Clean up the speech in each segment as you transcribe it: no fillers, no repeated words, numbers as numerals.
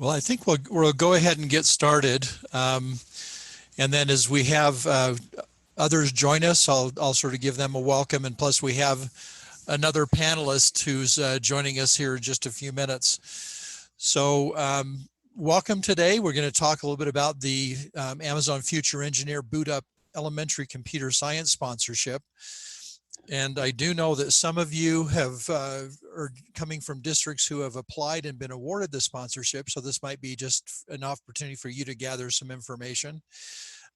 Well, I think we'll go ahead and get started. And then as we have others join us, I'll sort of give them a welcome. And plus we have another panelist who's joining us here in just a few minutes. So welcome today. We're going to talk a little bit about the Amazon Future Engineer BootUp Elementary Computer Science sponsorship. And I do know that some of you are coming from districts who have applied and been awarded the sponsorship. So this might be just an opportunity for you to gather some information.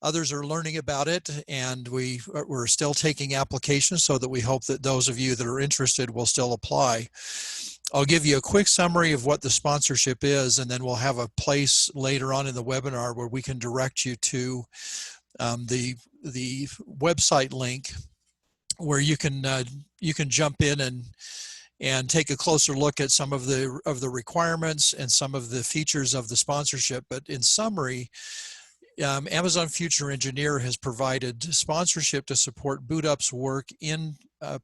Others are learning about it, and we're still taking applications, so that we hope that those of you that are interested will still apply. I'll give you a quick summary of what the sponsorship is, and then we'll have a place later on in the webinar where we can direct you to the website link, where you can jump in and take a closer look at some of the requirements and some of the features of the sponsorship. But in summary, Amazon Future Engineer has provided sponsorship to support BootUp's work in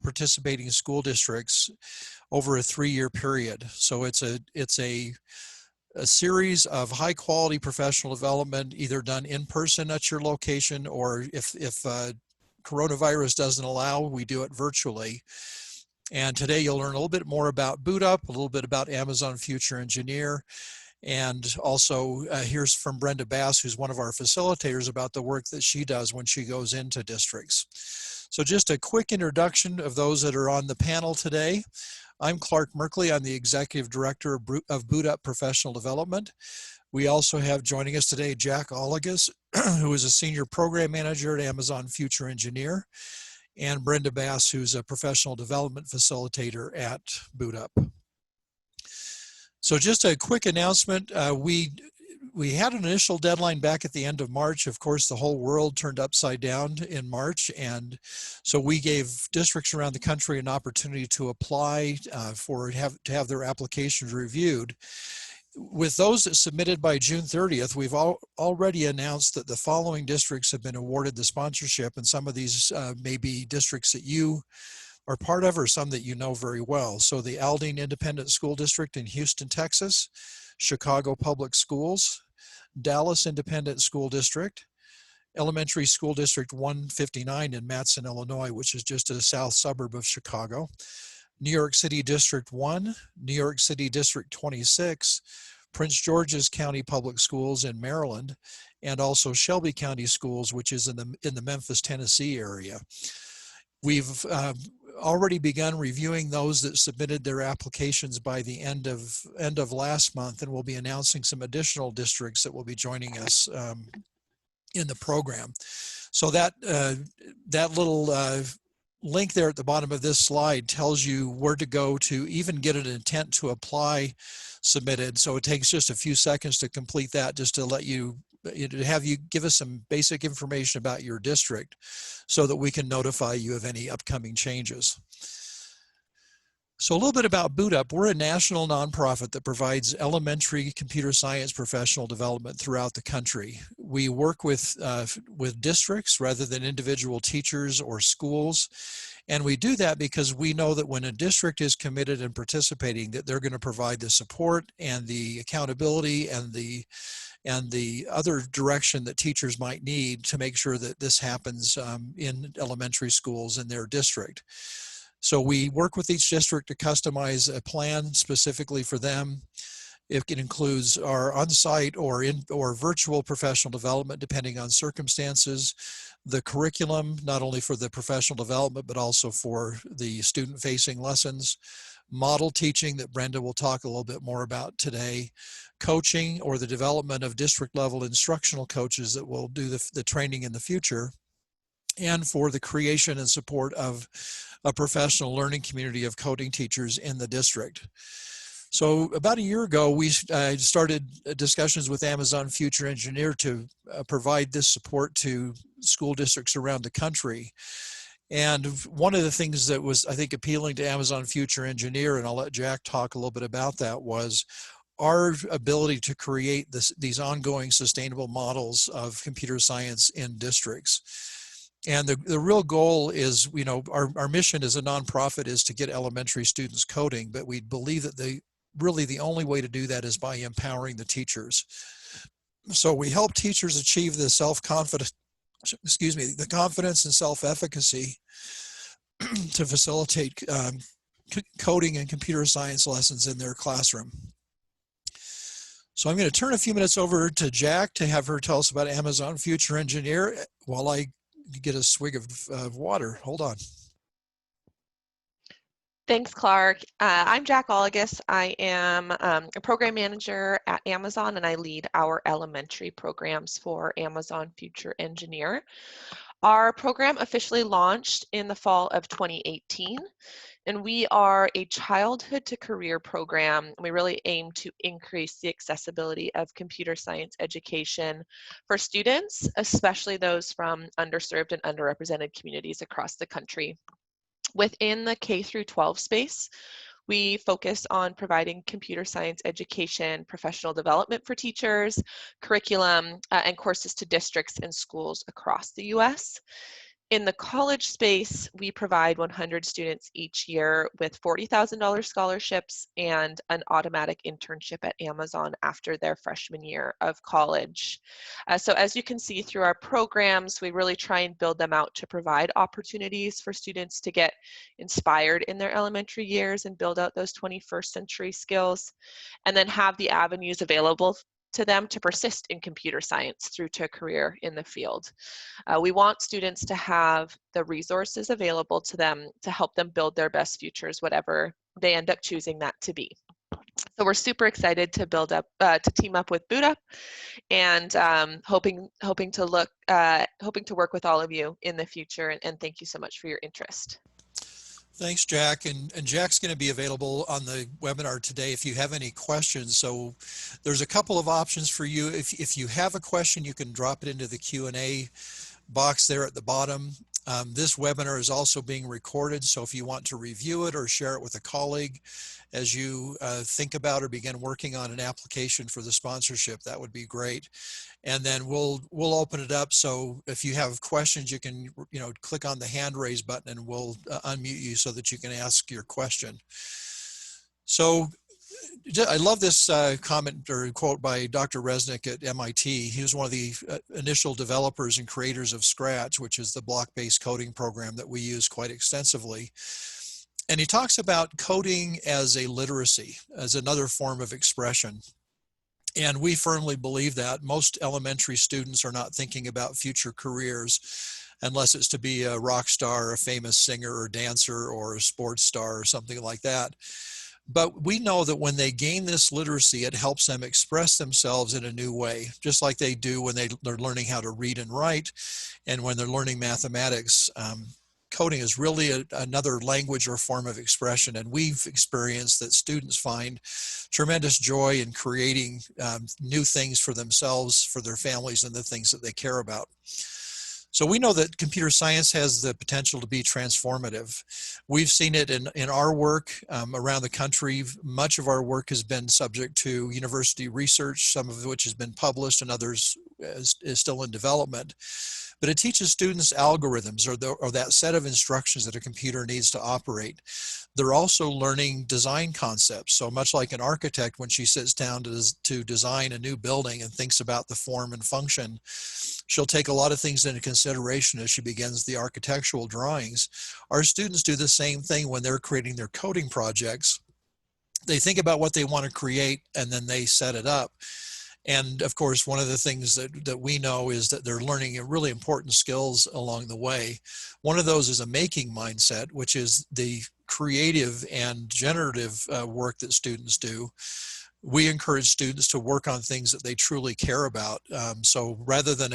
participating school districts over a 3-year period. So it's a series of high quality professional development, either done in person at your location, or if coronavirus doesn't allow, we do it virtually. And today you'll learn a little bit more about BootUp, a little bit about Amazon Future Engineer, and also here's from Brenda Bass, who's one of our facilitators, about the work that she does when she goes into districts. So just a quick introduction of those that are on the panel today. I'm Clark Merkley. I'm the Executive Director of BootUp Professional Development. We also have joining us today Jack Oligas, who is a Senior Program Manager at Amazon Future Engineer, and Brenda Bass, who's a Professional Development Facilitator at BootUp. So just a quick announcement. We had an initial deadline back at the end of March. Of course, the whole world turned upside down in March, and so we gave districts around the country an opportunity to apply to have their applications reviewed. With those that submitted by June 30th, we've already announced that the following districts have been awarded the sponsorship, and some of these may be districts that you are part of, or some that you know very well. So the Aldine Independent School District in Houston, Texas, Chicago Public Schools, Dallas Independent School District, Elementary School District 159 in Matson, Illinois, which is just a south suburb of Chicago, New York City District 1, New York City District 26, Prince George's County Public Schools in Maryland, and also Shelby County Schools, which is in the Memphis, Tennessee area. We've already begun reviewing those that submitted their applications by the end of last month, and we'll be announcing some additional districts that will be joining us in the program. So that little link there at the bottom of this slide tells you where to go to even get an intent to apply submitted. So it takes just a few seconds to complete that, just to let you, to have you give us some basic information about your district so that we can notify you of any upcoming changes. So a little bit about BootUp. We're a national nonprofit that provides elementary computer science professional development throughout the country. We work with districts rather than individual teachers or schools. And we do that because we know that when a district is committed and participating, that they're going to provide the support and the accountability and the other direction that teachers might need to make sure that this happens in elementary schools in their district. So we work with each district to customize a plan specifically for them. It includes our on-site or virtual professional development, depending on circumstances, the curriculum, not only for the professional development, but also for the student-facing lessons, model teaching that Brenda will talk a little bit more about today, coaching or the development of district-level instructional coaches that will do the training in the future, and for the creation and support of a professional learning community of coding teachers in the district. So about a year ago, we started discussions with Amazon Future Engineer to provide this support to school districts around the country. And one of the things that was, I think, appealing to Amazon Future Engineer, and I'll let Jack talk a little bit about that, was our ability to create these ongoing sustainable models of computer science in districts. And the real goal is, you know, our mission as a nonprofit is to get elementary students coding, but we believe that really the only way to do that is by empowering the teachers. So we help teachers achieve the self-confidence, the confidence and self-efficacy to facilitate coding and computer science lessons in their classroom. So I'm going to turn a few minutes over to Jack to have her tell us about Amazon Future Engineer while I get a swig of water. Hold on. Thanks, Clark. I'm Jack Olagus. I am a program manager at Amazon, and I lead our elementary programs for Amazon Future Engineer. Our program officially launched in the fall of 2018, and we are a childhood to career program. We really aim to increase the accessibility of computer science education for students, especially those from underserved and underrepresented communities across the country. Within the K through 12 space, we focus on providing computer science education, professional development for teachers, curriculum, and courses to districts and schools across the U.S. In the college space, we provide 100 students each year with $40,000 scholarships and an automatic internship at Amazon after their freshman year of college. So as you can see through our programs, we really try and build them out to provide opportunities for students to get inspired in their elementary years and build out those 21st century skills, and then have the avenues available to them to persist in computer science through to a career in the field. We want students to have the resources available to them to help them build their best futures, whatever they end up choosing that to be. So we're super excited to to team up with BootUp, and hoping to work with all of you in the future. And thank you so much for your interest. Thanks, Jack. And Jack's going to be available on the webinar today if you have any questions. So there's a couple of options for you. If you have a question, you can drop it into the Q&A box there at the bottom. This webinar is also being recorded, so if you want to review it or share it with a colleague as you think about or begin working on an application for the sponsorship, that would be great. And then we'll open it up, so if you have questions, you can click on the hand raise button and we'll unmute you so that you can ask your question. So I love this comment or quote by Dr. Resnick at MIT. He was one of the initial developers and creators of Scratch, which is the block-based coding program that we use quite extensively. And he talks about coding as a literacy, as another form of expression. And we firmly believe that most elementary students are not thinking about future careers unless it's to be a rock star, a famous singer or dancer, or a sports star or something like that. But we know that when they gain this literacy, it helps them express themselves in a new way, just like they do when they're learning how to read and write, and when they're learning mathematics. Coding is really another language or form of expression, and we've experienced that students find tremendous joy in creating new things for themselves, for their families, and the things that they care about. So we know that computer science has the potential to be transformative. We've seen it in our work around the country. Much of our work has been subject to university research, some of which has been published and others is still in development. But it teaches students algorithms or that set of instructions that a computer needs to operate. They're also learning design concepts. So much like an architect, when she sits down to design a new building and thinks about the form and function, she'll take a lot of things into consideration as she begins the architectural drawings. Our students do the same thing when they're creating their coding projects. They think about what they want to create and then they set it up. And of course, one of the things that we know is that they're learning really important skills along the way. One of those is a making mindset, which is the creative and generative work that students do. We encourage students to work on things that they truly care about. So rather than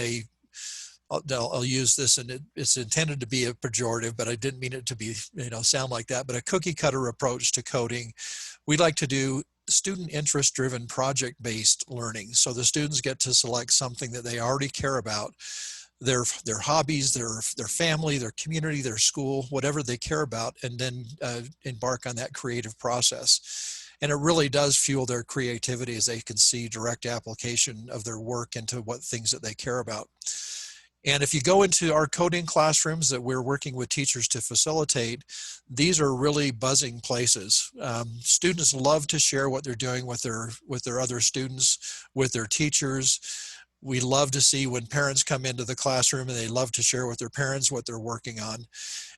I'll use this, and it's intended to be a pejorative, but I didn't mean it to be, sound like that, but a cookie cutter approach to coding, we like to do student interest driven project based learning. So the students get to select something that they already care about, their hobbies, their family, their community, their school, whatever they care about, and then embark on that creative process. And it really does fuel their creativity as they can see direct application of their work into what things that they care about. And if you go into our coding classrooms that we're working with teachers to facilitate, these are really buzzing places. Students love to share what they're doing with their other students, with their teachers. We love to see when parents come into the classroom and they love to share with their parents what they're working on.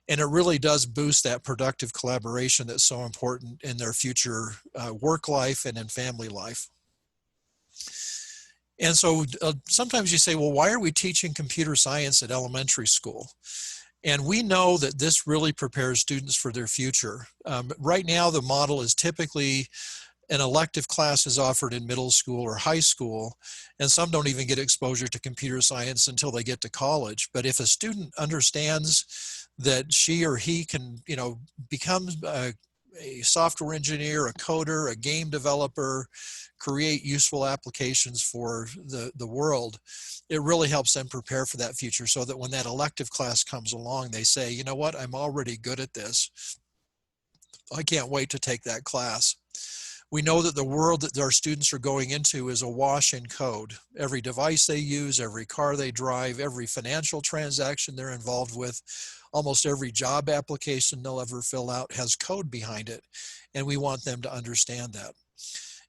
And it really does boost that productive collaboration that's so important in their future work life and in family life. And so sometimes you say, well, why are we teaching computer science at elementary school? And we know that this really prepares students for their future. Right now, the model is typically an elective class is offered in middle school or high school, and some don't even get exposure to computer science until they get to college. But if a student understands that she or he can, become a software engineer, a coder, a game developer, create useful applications for the world, it really helps them prepare for that future, so that when that elective class comes along, they say, you know what, I'm already good at this. I can't wait to take that class. We know that the world that our students are going into is awash in code. Every device they use, every car they drive, every financial transaction they're involved with, almost every job application they'll ever fill out has code behind it. And we want them to understand that.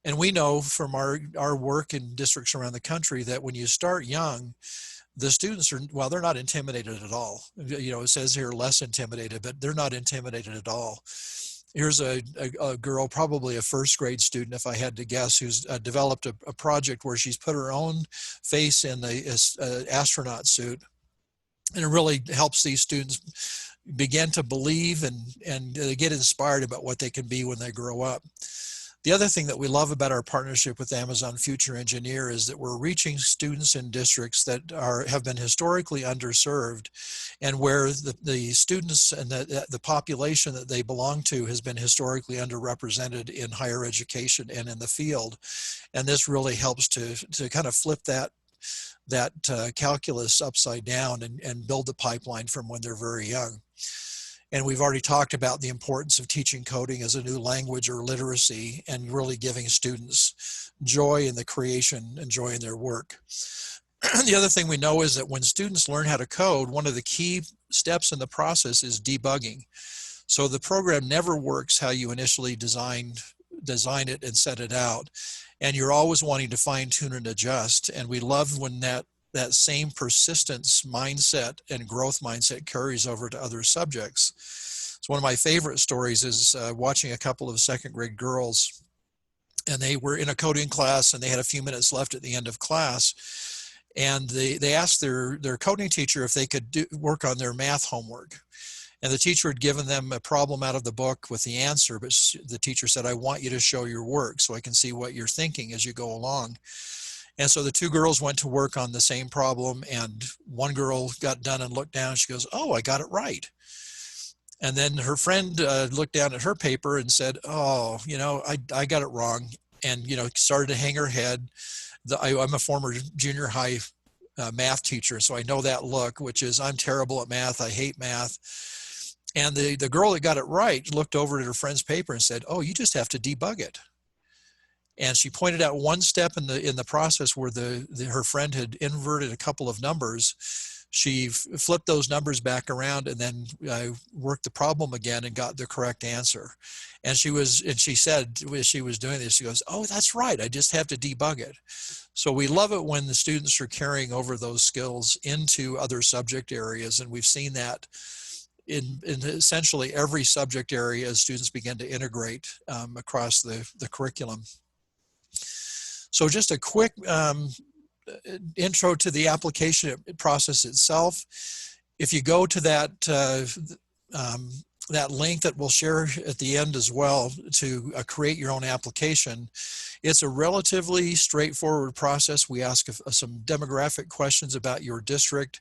And we know from our work in districts around the country that when you start young, the students are, well, they're not intimidated at all. It says here less intimidated, but they're not intimidated at all. Here's a girl, probably a first grade student, if I had to guess, who's developed a project where she's put her own face in the astronaut suit. And it really helps these students begin to believe and get inspired about what they can be when they grow up. The other thing that we love about our partnership with Amazon Future Engineer is that we're reaching students in districts that have been historically underserved, and where the students and the population that they belong to has been historically underrepresented in higher education and in the field. And this really helps to kind of flip that calculus upside down and build the pipeline from when they're very young. And we've already talked about the importance of teaching coding as a new language or literacy, and really giving students joy in the creation and joy in their work. The other thing we know is that when students learn how to code, one of the key steps in the process is debugging. So the program never works how you initially design it and set it out. And you're always wanting to fine tune and adjust. And we love when that same persistence mindset and growth mindset carries over to other subjects. So one of my favorite stories is watching a couple of second grade girls, and they were in a coding class and they had a few minutes left at the end of class. And they asked their coding teacher if they could work on their math homework. And the teacher had given them a problem out of the book with the answer, but the teacher said, I want you to show your work so I can see what you're thinking as you go along. And so the two girls went to work on the same problem, and one girl got done and looked down. She goes, oh, I got it right. And then her friend looked down at her paper and said, oh, I got it wrong. And, started to hang her head. I'm a former junior high math teacher, so I know that look, which is, I'm terrible at math. I hate math. And the girl that got it right looked over at her friend's paper and said, oh, you just have to debug it. And she pointed out one step in the process where her friend had inverted a couple of numbers. She flipped those numbers back around and then worked the problem again and got the correct answer. And she said, as she was doing this, she goes, oh, that's right, I just have to debug it. So we love it when the students are carrying over those skills into other subject areas. And we've seen that in essentially every subject area as students begin to integrate across the curriculum. So just a quick intro to the application process itself. If you go to that link that we'll share at the end as well to create your own application, it's a relatively straightforward process. We ask some demographic questions about your district.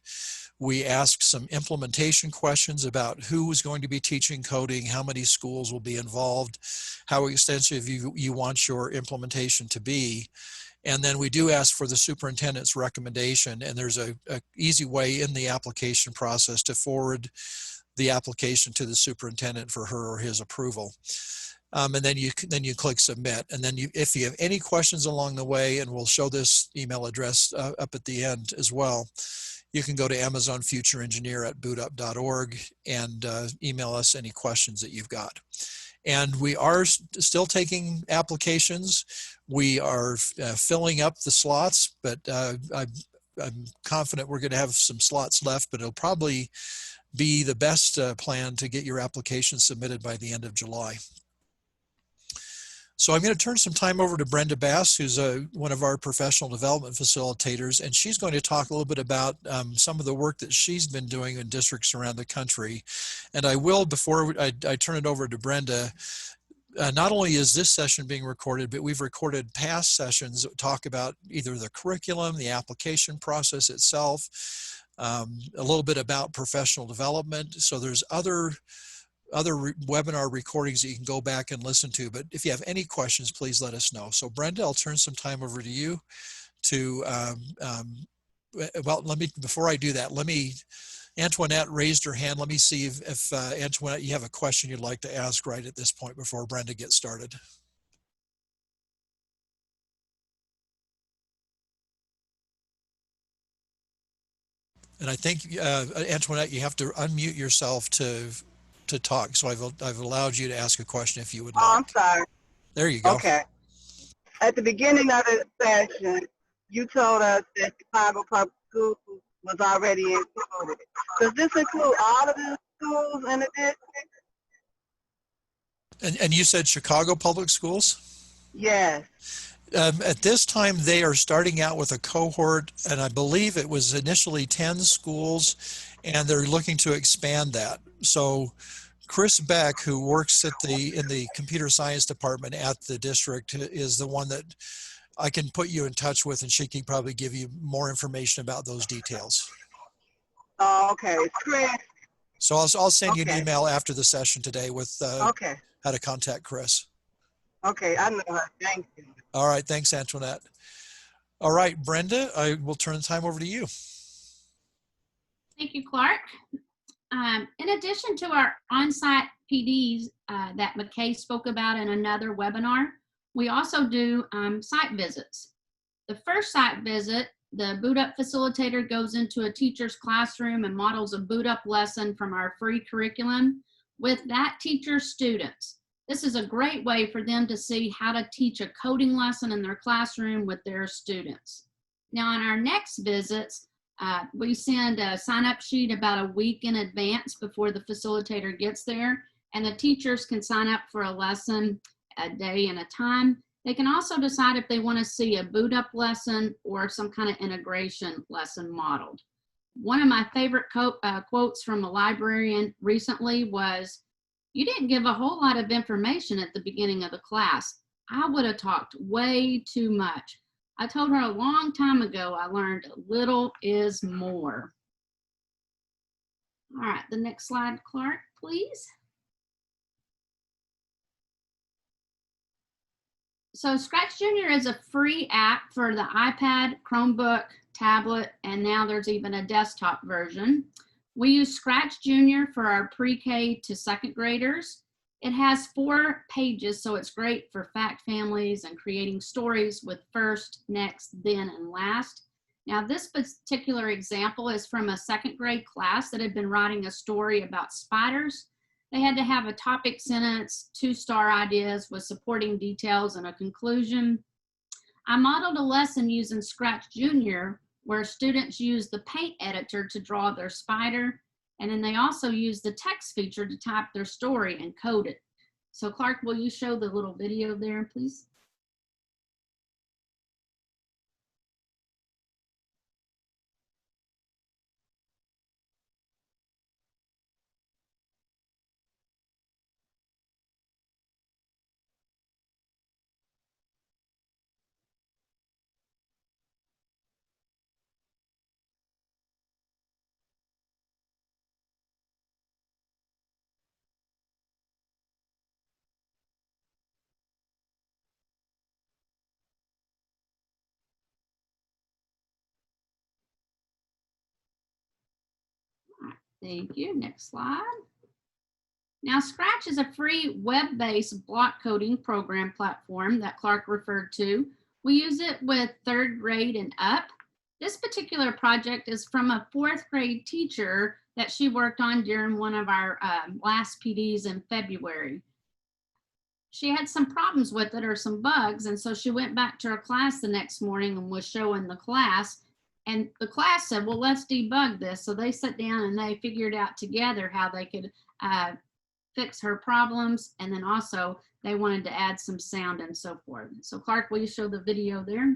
We ask some implementation questions about who is going to be teaching coding, how many schools will be involved, how extensive you want your implementation to be. And then we do ask for the superintendent's recommendation, and there's a easy way in the application process to forward the application to the superintendent for her or his approval. And then you click submit. And then if you have any questions along the way, and we'll show this email address up at the end as well, you can go to amazonfutureengineer@bootup.org and email us any questions that you've got. And we are still taking applications. We are filling up the slots, but I'm confident we're going to have some slots left, but it'll probably be the best plan to get your application submitted by the end of July. So I'm going to turn some time over to Brenda Bass, who's one of our professional development facilitators, and she's going to talk a little bit about some of the work that she's been doing in districts around the country. And I will, before I turn it over to Brenda, not only is this session being recorded, but we've recorded past sessions that talk about either the curriculum, the application process itself, a little bit about professional development. So there's other webinar recordings that you can go back and listen to. But if you have any questions, please let us know. So Brenda, I'll turn some time over to you to, well, before I do that, Antoinette raised her hand. Let me see if Antoinette, you have a question you'd like to ask right at this point before Brenda gets started. And I think, Antoinette, you have to unmute yourself to talk. So I've allowed you to ask a question if you would like. Oh, I'm sorry. There you go. Okay. At the beginning of the session, you told us that Chicago Public Schools was already included. Does this include all of the schools in the district? And you said Chicago Public Schools? Yes. At this time, they are starting out with a cohort, and I believe it was initially 10 schools, and they're looking to expand that. So Chris Beck, who works at in the computer science department at the district, is the one that I can put you in touch with, and she can probably give you more information about those details. Oh, okay. Chris. So I'll send you an email after the session today with how to contact Chris. Okay, I know her. Thank you. All right, thanks, Antoinette. All right, Brenda, I will turn the time over to you. Thank you, Clark. In addition to our on-site PDs that McKay spoke about in another webinar, we also do site visits. The first site visit, the BootUp Facilitator goes into a teacher's classroom and models a BootUp lesson from our free curriculum with that teacher's students. This is a great way for them to see how to teach a coding lesson in their classroom with their students. Now, on our next visits, we send a sign-up sheet about a week in advance before the facilitator gets there, and the teachers can sign up for a lesson a day and a time. They can also decide if they want to see a BootUp lesson or some kind of integration lesson modeled. One of my favorite quotes from a librarian recently was, "You didn't give a whole lot of information at the beginning of the class. I would have talked way too much. I told her a long time ago I learned little is more." All right, the next slide, Clark, please. So Scratch Junior is a free app for the iPad, Chromebook, tablet, and now there's even a desktop version. We use Scratch Junior for our pre-K to second graders. It has 4 pages, so it's great for fact families and creating stories with first, next, then, and last. Now, this particular example is from a second grade class that had been writing a story about spiders. They had to have a topic sentence, 2-star ideas with supporting details and a conclusion. I modeled a lesson using Scratch Junior where students use the paint editor to draw their spider, and then they also use the text feature to type their story and code it. So Clark, will you show the little video there, please? Thank you. Next slide. Now, Scratch is a free web-based block coding program platform that Clark referred to. We use it with 3rd grade and up. This particular project is from a 4th grade teacher that she worked on during one of our last PDs in February. She had some problems with it or some bugs, and so she went back to her class the next morning and was showing the class. And the class said, well, let's debug this. So they sat down and they figured out together how they could fix her problems. And then also they wanted to add some sound and so forth. So Clark, will you show the video there?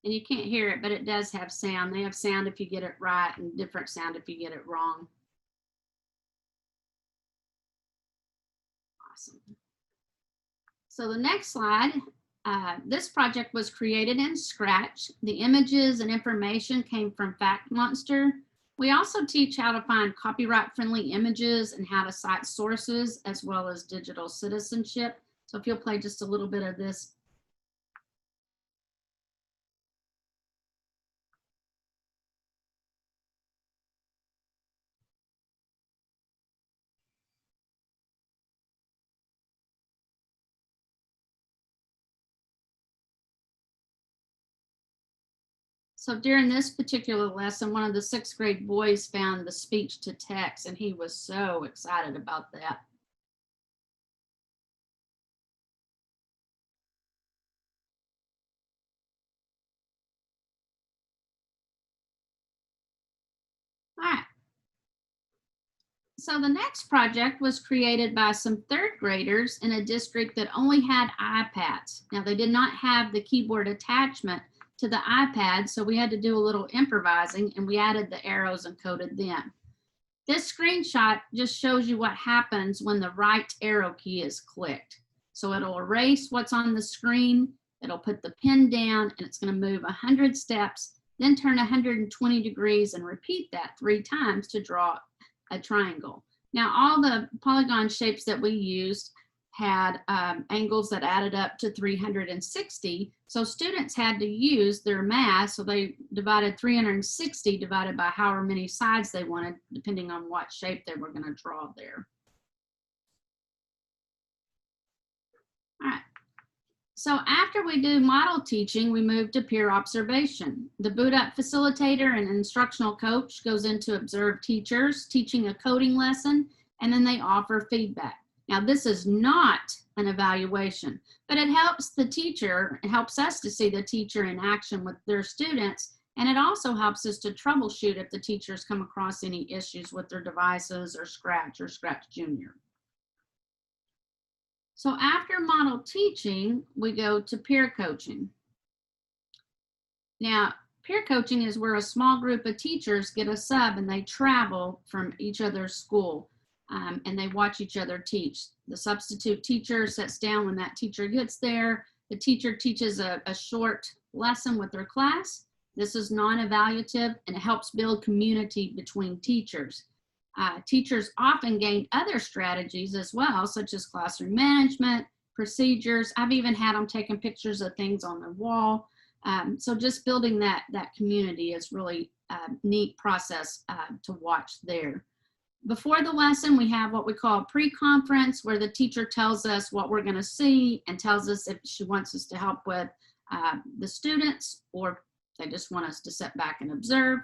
And you can't hear it, but it does have sound. They have sound if you get it right and different sound if you get it wrong. Awesome. So the next slide, this project was created in Scratch. The images and information came from Fact Monster. We also teach how to find copyright-friendly images and how to cite sources, as well as digital citizenship. So if you'll play just a little bit of this. So during this particular lesson, one of the 6th grade boys found the speech to text, and he was so excited about that. All right. So the next project was created by some 3rd graders in a district that only had iPads. Now they did not have the keyboard attachment to the iPad, so we had to do a little improvising, and we added the arrows and coded them. This screenshot just shows you what happens when the right arrow key is clicked. So it'll erase what's on the screen, it'll put the pen down, and it's going to move 100 steps, then turn 120 degrees and repeat that 3 times to draw a triangle. Now all the polygon shapes that we used had angles that added up to 360. So students had to use their math. So they divided 360 divided by however many sides they wanted, depending on what shape they were going to draw there. All right. So after we do model teaching, we move to peer observation. The BootUp Facilitator and instructional coach goes in to observe teachers teaching a coding lesson, and then they offer feedback. Now, this is not an evaluation, but it helps the teacher, it helps us to see the teacher in action with their students, and it also helps us to troubleshoot if the teachers come across any issues with their devices or Scratch Junior. So after model teaching, we go to peer coaching. Now, peer coaching is where a small group of teachers get a sub and they travel from each other's school. And they watch each other teach. The substitute teacher sits down when that teacher gets there. The teacher teaches a short lesson with their class. This is non-evaluative, and it helps build community between teachers. Teachers often gain other strategies as well, such as classroom management, procedures. I've even had them taking pictures of things on the wall. So just building that community is really a neat process to watch there. Before the lesson, we have what we call pre-conference, where the teacher tells us what we're going to see and tells us if she wants us to help with the students, or they just want us to sit back and observe.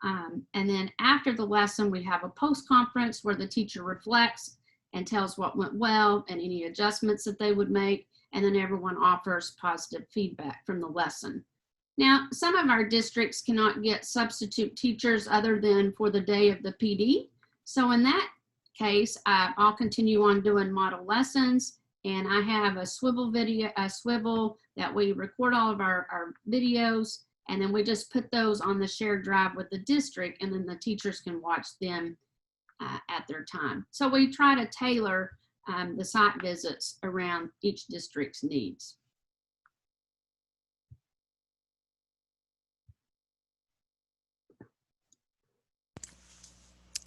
And then after the lesson, we have a post-conference where the teacher reflects and tells what went well and any adjustments that they would make, and then everyone offers positive feedback from the lesson. Now, some of our districts cannot get substitute teachers other than for the day of the PD. So in that case, I'll continue on doing model lessons, and I have a swivel that we record all of our videos, and then we just put those on the shared drive with the district, and then the teachers can watch them at their time. So we try to tailor the site visits around each district's needs.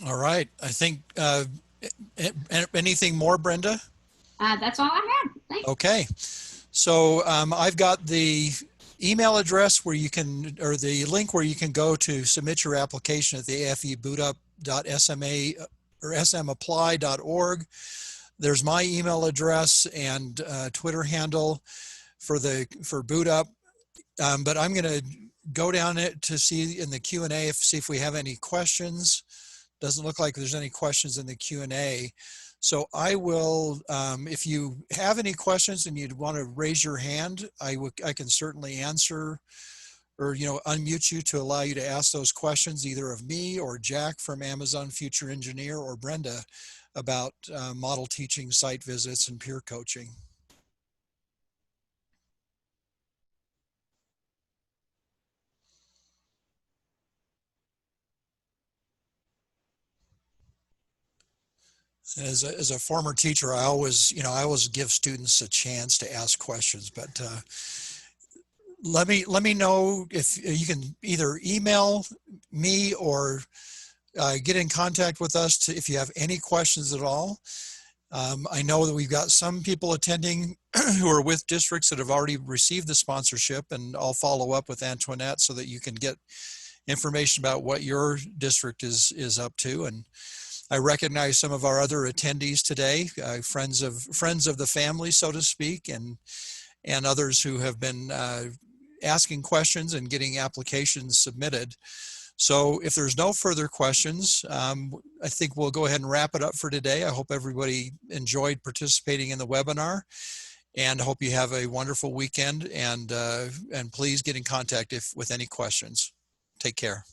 All right. I think, anything more, Brenda? That's all I have. Thanks. Okay. So I've got the email address where you can, or the link where you can go to submit your application at the AFE bootup.sma or smapply.org. There's my email address and Twitter handle for BootUp. But I'm going to go down it to see in the Q&A, see if we have any questions. Doesn't look like there's any questions in the Q&A. So I will, if you have any questions and you'd want to raise your hand, I can certainly answer or, unmute you to allow you to ask those questions either of me or Jack from Amazon Future Engineer or Brenda about model teaching, site visits, and peer coaching. As a former teacher, I always give students a chance to ask questions, but let me know if you can either email me or get in contact with us if you have any questions at all. I know that we've got some people attending who are with districts that have already received the sponsorship, and I'll follow up with Antoinette so that you can get information about what your district is up to. And I recognize some of our other attendees today, friends of the family, so to speak, and others who have been asking questions and getting applications submitted. So if there's no further questions, I think we'll go ahead and wrap it up for today. I hope everybody enjoyed participating in the webinar, and I hope you have a wonderful weekend, and please get in contact with any questions. Take care.